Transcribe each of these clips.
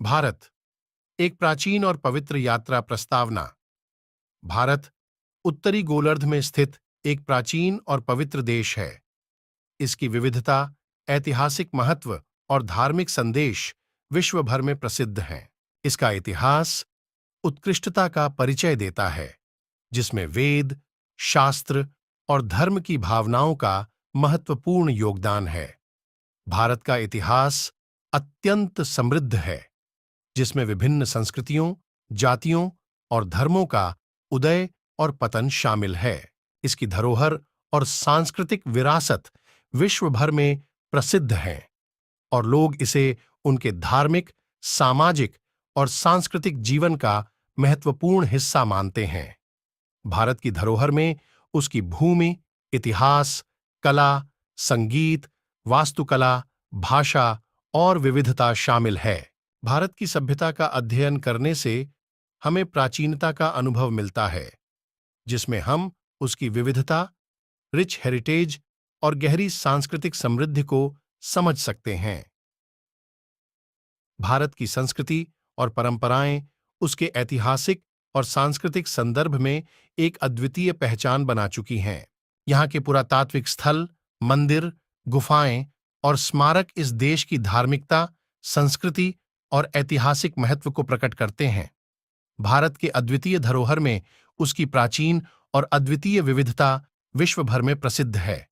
भारत एक प्राचीन और पवित्र यात्रा प्रस्तावना। भारत उत्तरी गोलार्ध में स्थित एक प्राचीन और पवित्र देश है। इसकी विविधता, ऐतिहासिक महत्व और धार्मिक संदेश विश्व भर में प्रसिद्ध हैं। इसका इतिहास उत्कृष्टता का परिचय देता है, जिसमें वेद, शास्त्र और धर्म की भावनाओं का महत्वपूर्ण योगदान है। भारत का इतिहास अत्यंत समृद्ध है, जिसमें विभिन्न संस्कृतियों, जातियों और धर्मों का उदय और पतन शामिल है। इसकी धरोहर और सांस्कृतिक विरासत विश्व भर में प्रसिद्ध है और लोग इसे उनके धार्मिक, सामाजिक और सांस्कृतिक जीवन का महत्वपूर्ण हिस्सा मानते हैं। भारत की धरोहर में उसकी भूमि, इतिहास, कला, संगीत, वास्तुकला, भाषा और विविधता शामिल है। भारत की सभ्यता का अध्ययन करने से हमें प्राचीनता का अनुभव मिलता है, जिसमें हम उसकी विविधता, रिच हेरिटेज और गहरी सांस्कृतिक समृद्धि को समझ सकते हैं। भारत की संस्कृति और परंपराएं उसके ऐतिहासिक और सांस्कृतिक संदर्भ में एक अद्वितीय पहचान बना चुकी हैं। यहाँ के पुरातात्विक स्थल, मंदिर, गुफाएं और स्मारक इस देश की धार्मिकता, संस्कृति और ऐतिहासिक महत्व को प्रकट करते हैं। भारत के अद्वितीय धरोहर में उसकी प्राचीन और अद्वितीय विविधता विश्व भर में प्रसिद्ध है।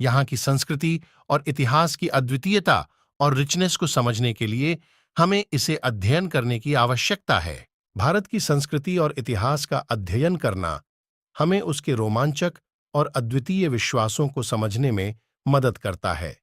यहाँ की संस्कृति और इतिहास की अद्वितीयता और रिचनेस को समझने के लिए हमें इसे अध्ययन करने की आवश्यकता है। भारत की संस्कृति और इतिहास का अध्ययन करना हमें उसके रोमांचक और अद्वितीय विश्वासों को समझने में मदद करता है।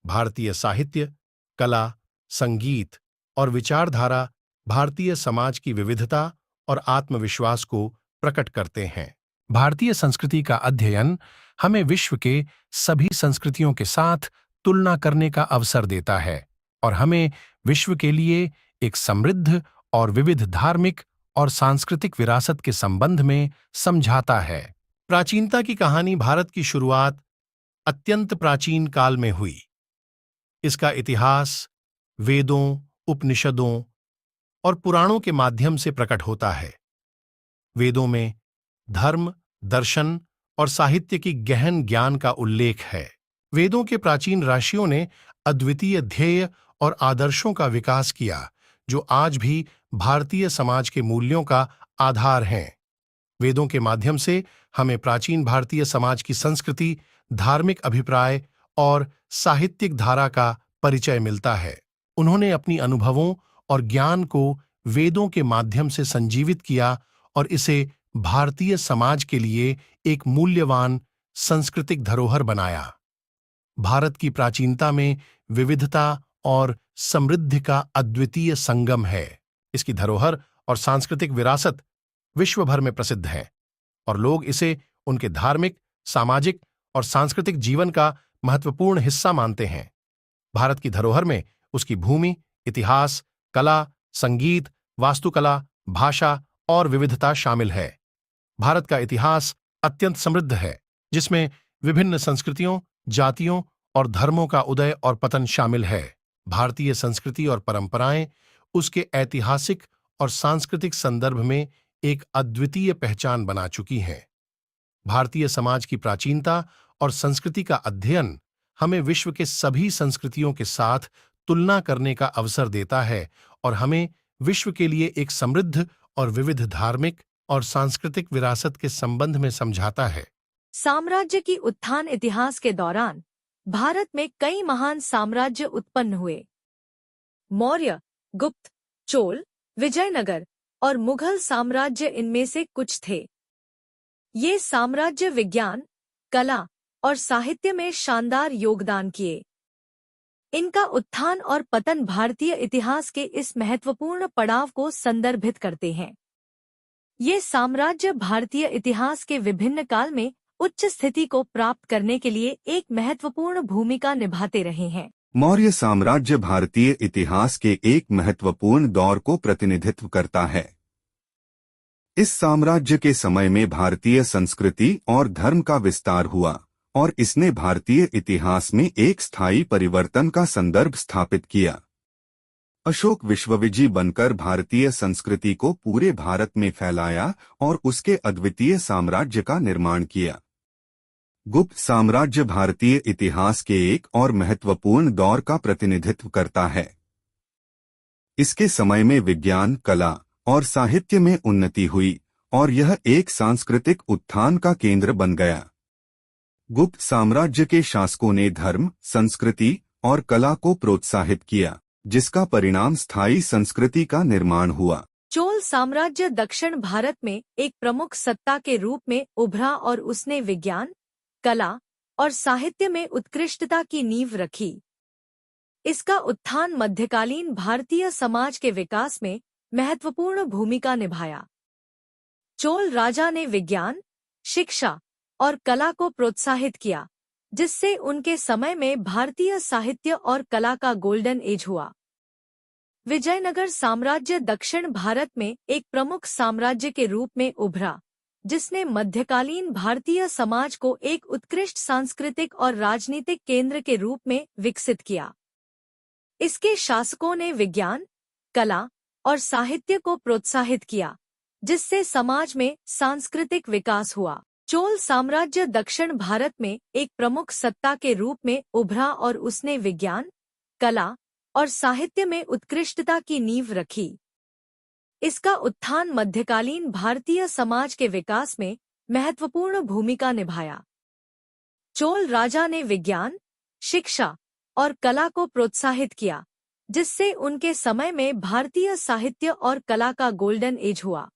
भारतीय साहित्य, कला, संगीत और विचारधारा भारतीय समाज की विविधता और आत्मविश्वास को प्रकट करते हैं। भारतीय संस्कृति का अध्ययन हमें विश्व के सभी संस्कृतियों के साथ तुलना करने का अवसर देता है और हमें विश्व के लिए एक समृद्ध और विविध धार्मिक और सांस्कृतिक विरासत के संबंध में समझाता है। प्राचीनता की कहानी भारत की शुरुआत अत्यंत प्राचीन काल में हुई। इसका इतिहास वेदों, उपनिषदों और पुराणों के माध्यम से प्रकट होता है। वेदों में धर्म, दर्शन और साहित्य की गहन ज्ञान का उल्लेख है। वेदों के प्राचीन ऋषियों ने अद्वितीय ध्येय और आदर्शों का विकास किया, जो आज भी भारतीय समाज के मूल्यों का आधार हैं। वेदों के माध्यम से हमें प्राचीन भारतीय समाज की संस्कृति, धार्मिक अभिप्राय और साहित्यिक धारा का परिचय मिलता है। उन्होंने अपनी अनुभवों और ज्ञान को वेदों के माध्यम से संजीवित किया और इसे भारतीय समाज के लिए एक मूल्यवान सांस्कृतिक धरोहर बनाया। भारत की प्राचीनता में विविधता और समृद्धि का अद्वितीय संगम है। इसकी धरोहर और सांस्कृतिक विरासत विश्व भर में प्रसिद्ध है और लोग इसे उनके धार्मिक, सामाजिक और सांस्कृतिक जीवन का महत्वपूर्ण हिस्सा मानते हैं। भारत की धरोहर में उसकी भूमि, इतिहास, कला, संगीत, वास्तुकला, भाषा और विविधता शामिल है। भारत का इतिहास अत्यंत समृद्ध है, जिसमें विभिन्न संस्कृतियों, जातियों और धर्मों का उदय और पतन शामिल है। भारतीय संस्कृति और परंपराएं उसके ऐतिहासिक और सांस्कृतिक संदर्भ में एक अद्वितीय पहचान बना चुकी हैं। भारतीय समाज की प्राचीनता और संस्कृति का अध्ययन हमें विश्व के सभी संस्कृतियों के साथ तुलना करने का अवसर देता है और हमें विश्व के लिए एक समृद्ध और विविध धार्मिक और सांस्कृतिक विरासत के संबंध में समझाता है। साम्राज्य की उत्थान इतिहास के दौरान भारत में कई महान साम्राज्य उत्पन्न हुए। मौर्य, गुप्त, चोल, विजयनगर और मुगल साम्राज्य इनमें से कुछ थे। ये साम्राज्य विज्ञान, कला और साहित्य में शानदार योगदान किए। इनका उत्थान और पतन भारतीय इतिहास के इस महत्वपूर्ण पड़ाव को संदर्भित करते हैं। ये साम्राज्य भारतीय इतिहास के विभिन्न काल में उच्च स्थिति को प्राप्त करने के लिए एक महत्वपूर्ण भूमिका निभाते रहे हैं। मौर्य साम्राज्य भारतीय इतिहास के एक महत्वपूर्ण दौर को प्रतिनिधित्व करता है। इस साम्राज्य के समय में भारतीय संस्कृति और धर्म का विस्तार हुआ और इसने भारतीय इतिहास में एक स्थायी परिवर्तन का संदर्भ स्थापित किया। अशोक विश्वविजयी बनकर भारतीय संस्कृति को पूरे भारत में फैलाया और उसके अद्वितीय साम्राज्य का निर्माण किया। गुप्त साम्राज्य भारतीय इतिहास के एक और महत्वपूर्ण दौर का प्रतिनिधित्व करता है। इसके समय में विज्ञान, कला और साहित्य में उन्नति हुई और यह एक सांस्कृतिक उत्थान का केंद्र बन गया। गुप्त साम्राज्य के शासकों ने धर्म, संस्कृति और कला को प्रोत्साहित किया, जिसका परिणाम स्थायी संस्कृति का निर्माण हुआ। चोल साम्राज्य दक्षिण भारत में एक प्रमुख सत्ता के रूप में उभरा और उसने विज्ञान, कला और साहित्य में उत्कृष्टता की नींव रखी। इसका उत्थान मध्यकालीन भारतीय समाज के विकास में महत्वपूर्ण भूमिका निभाया। चोल राजा ने विज्ञान, शिक्षा और कला को प्रोत्साहित किया, जिससे उनके समय में भारतीय साहित्य और कला का गोल्डन एज हुआ। विजयनगर साम्राज्य दक्षिण भारत में एक प्रमुख साम्राज्य के रूप में उभरा, जिसने मध्यकालीन भारतीय समाज को एक उत्कृष्ट सांस्कृतिक और राजनीतिक केंद्र के रूप में विकसित किया। इसके शासकों ने विज्ञान, कला और साहित्य को प्रोत्साहित किया, जिससे समाज में सांस्कृतिक विकास हुआ। चोल साम्राज्य दक्षिण भारत में एक प्रमुख सत्ता के रूप में उभरा और उसने विज्ञान, कला और साहित्य में उत्कृष्टता की नींव रखी। इसका उत्थान मध्यकालीन भारतीय समाज के विकास में महत्वपूर्ण भूमिका निभाया। चोल राजा ने विज्ञान, शिक्षा और कला को प्रोत्साहित किया, जिससे उनके समय में भारतीय साहित्य और कला का गोल्डन एज हुआ।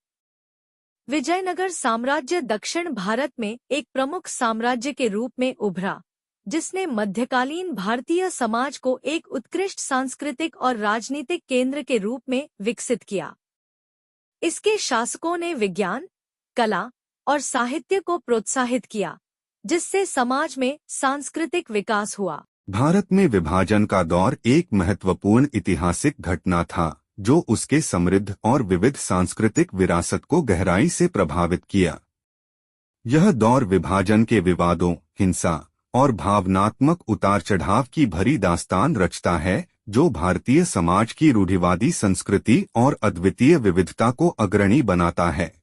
विजयनगर साम्राज्य दक्षिण भारत में एक प्रमुख साम्राज्य के रूप में उभरा, जिसने मध्यकालीन भारतीय समाज को एक उत्कृष्ट सांस्कृतिक और राजनीतिक केंद्र के रूप में विकसित किया। इसके शासकों ने विज्ञान, कला और साहित्य को प्रोत्साहित किया, जिससे समाज में सांस्कृतिक विकास हुआ। भारत में विभाजन का दौर एक महत्वपूर्ण ऐतिहासिक घटना था, जो उसके समृद्ध और विविध सांस्कृतिक विरासत को गहराई से प्रभावित किया। यह दौर विभाजन के विवादों, हिंसा और भावनात्मक उतार-चढ़ाव की भरी दास्तान रचता है, जो भारतीय समाज की रूढ़िवादी संस्कृति और अद्वितीय विविधता को अग्रणी बनाता है।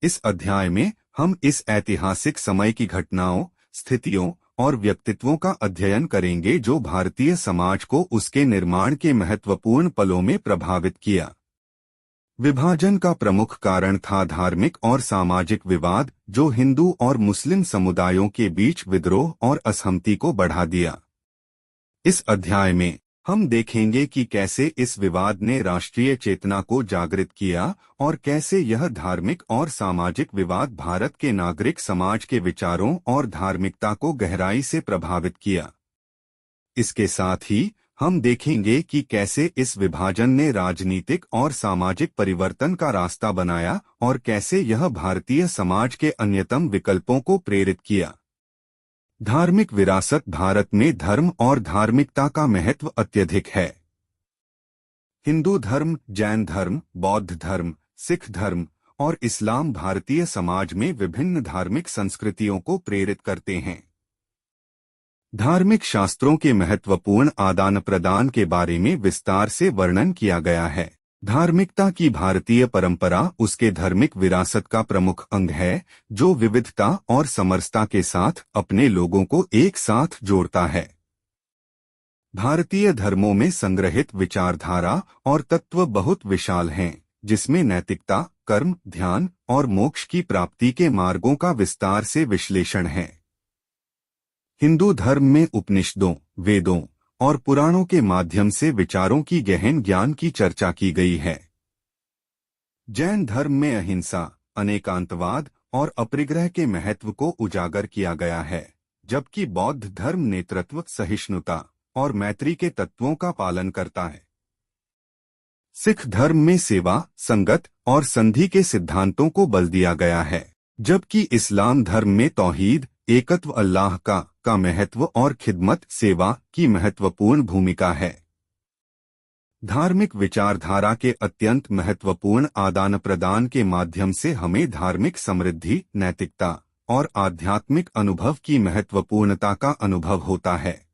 इस अध्याय में हम इस ऐतिहासिक समय की घटनाओं, स्थितियों और व्यक्तित्वों का अध्ययन करेंगे, जो भारतीय समाज को उसके निर्माण के महत्वपूर्ण पलों में प्रभावित किया। विभाजन का प्रमुख कारण था धार्मिक और सामाजिक विवाद, जो हिंदू और मुस्लिम समुदायों के बीच विद्रोह और असहमति को बढ़ा दिया। इस अध्याय में हम देखेंगे कि कैसे इस विवाद ने राष्ट्रीय चेतना को जागृत किया और कैसे यह धार्मिक और सामाजिक विवाद भारत के नागरिक समाज के विचारों और धार्मिकता को गहराई से प्रभावित किया। इसके साथ ही हम देखेंगे कि कैसे इस विभाजन ने राजनीतिक और सामाजिक परिवर्तन का रास्ता बनाया और कैसे यह भारतीय समाज के अन्यतम विकल्पों को प्रेरित किया। धार्मिक विरासत भारत में धर्म और धार्मिकता का महत्व अत्यधिक है। हिंदू धर्म, जैन धर्म, बौद्ध धर्म, सिख धर्म और इस्लाम भारतीय समाज में विभिन्न धार्मिक संस्कृतियों को प्रेरित करते हैं। धार्मिक शास्त्रों के महत्वपूर्ण आदान प्रदान के बारे में विस्तार से वर्णन किया गया है। धार्मिकता की भारतीय परंपरा उसके धार्मिक विरासत का प्रमुख अंग है, जो विविधता और समरसता के साथ अपने लोगों को एक साथ जोड़ता है। भारतीय धर्मों में संग्रहित विचारधारा और तत्व बहुत विशाल हैं, जिसमें नैतिकता, कर्म, ध्यान और मोक्ष की प्राप्ति के मार्गों का विस्तार से विश्लेषण है। हिंदू धर्म में उपनिषदों, वेदों और पुराणों के माध्यम से विचारों की गहन ज्ञान की चर्चा की गई है। जैन धर्म में अहिंसा, अनेकांतवाद और अपरिग्रह के महत्व को उजागर किया गया है, जबकि बौद्ध धर्म नेतृत्व, सहिष्णुता और मैत्री के तत्वों का पालन करता है। सिख धर्म में सेवा, संगत और संधि के सिद्धांतों को बल दिया गया है, जबकि इस्लाम धर्म में तौहीद, एकत्व, अल्लाह का महत्व और खिदमत, सेवा की महत्वपूर्ण भूमिका है। धार्मिक विचारधारा के अत्यंत महत्वपूर्ण आदान प्रदान के माध्यम से हमें धार्मिक समृद्धि, नैतिकता और आध्यात्मिक अनुभव की महत्वपूर्णता का अनुभव होता है।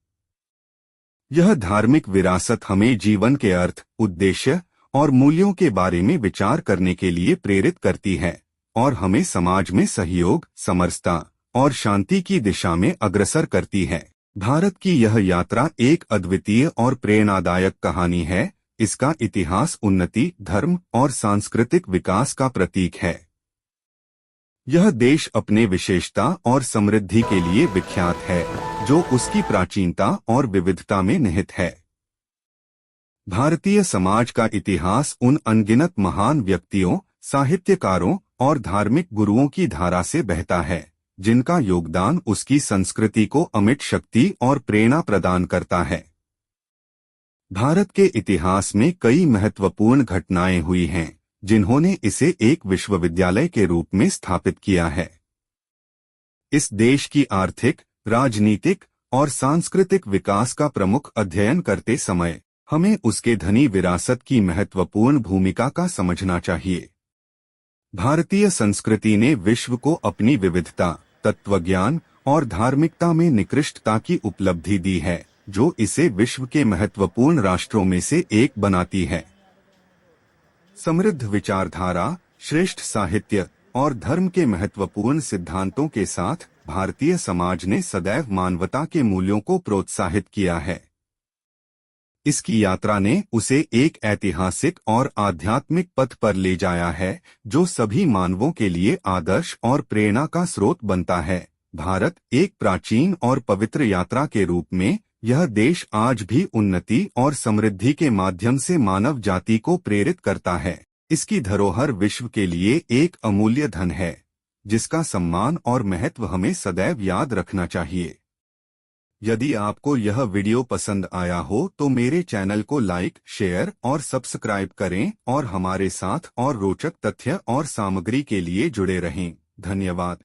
यह धार्मिक विरासत हमें जीवन के अर्थ, उद्देश्य और मूल्यों के बारे में विचार करने के लिए प्रेरित करती है और हमें समाज में सहयोग, समरसता और शांति की दिशा में अग्रसर करती है। भारत की यह यात्रा एक अद्वितीय और प्रेरणादायक कहानी है। इसका इतिहास उन्नति, धर्म और सांस्कृतिक विकास का प्रतीक है। यह देश अपने विशेषता और समृद्धि के लिए विख्यात है, जो उसकी प्राचीनता और विविधता में निहित है। भारतीय समाज का इतिहास उन अनगिनत महान व्यक्तियों, साहित्यकारों और धार्मिक गुरुओं की धारा से बहता है, जिनका योगदान उसकी संस्कृति को अमिट शक्ति और प्रेरणा प्रदान करता है। भारत के इतिहास में कई महत्वपूर्ण घटनाएं हुई हैं, जिन्होंने इसे एक विश्वविद्यालय के रूप में स्थापित किया है। इस देश की आर्थिक, राजनीतिक और सांस्कृतिक विकास का प्रमुख अध्ययन करते समय हमें उसके धनी विरासत की महत्वपूर्ण भूमिका का समझना चाहिए। भारतीय संस्कृति ने विश्व को अपनी विविधता, तत्वज्ञान और धार्मिकता में निकृष्टता की उपलब्धि दी है, जो इसे विश्व के महत्वपूर्ण राष्ट्रों में से एक बनाती है। समृद्ध विचारधारा, श्रेष्ठ साहित्य और धर्म के महत्वपूर्ण सिद्धांतों के साथ भारतीय समाज ने सदैव मानवता के मूल्यों को प्रोत्साहित किया है। इसकी यात्रा ने उसे एक ऐतिहासिक और आध्यात्मिक पथ पर ले जाया है, जो सभी मानवों के लिए आदर्श और प्रेरणा का स्रोत बनता है। भारत एक प्राचीन और पवित्र यात्रा के रूप में यह देश आज भी उन्नति और समृद्धि के माध्यम से मानव जाति को प्रेरित करता है। इसकी धरोहर विश्व के लिए एक अमूल्य धन है, जिसका सम्मान और महत्व हमें सदैव याद रखना चाहिए। यदि आपको यह वीडियो पसंद आया हो तो मेरे चैनल को लाइक, शेयर और सब्सक्राइब करें और हमारे साथ और रोचक तथ्य और सामग्री के लिए जुड़े रहें। धन्यवाद।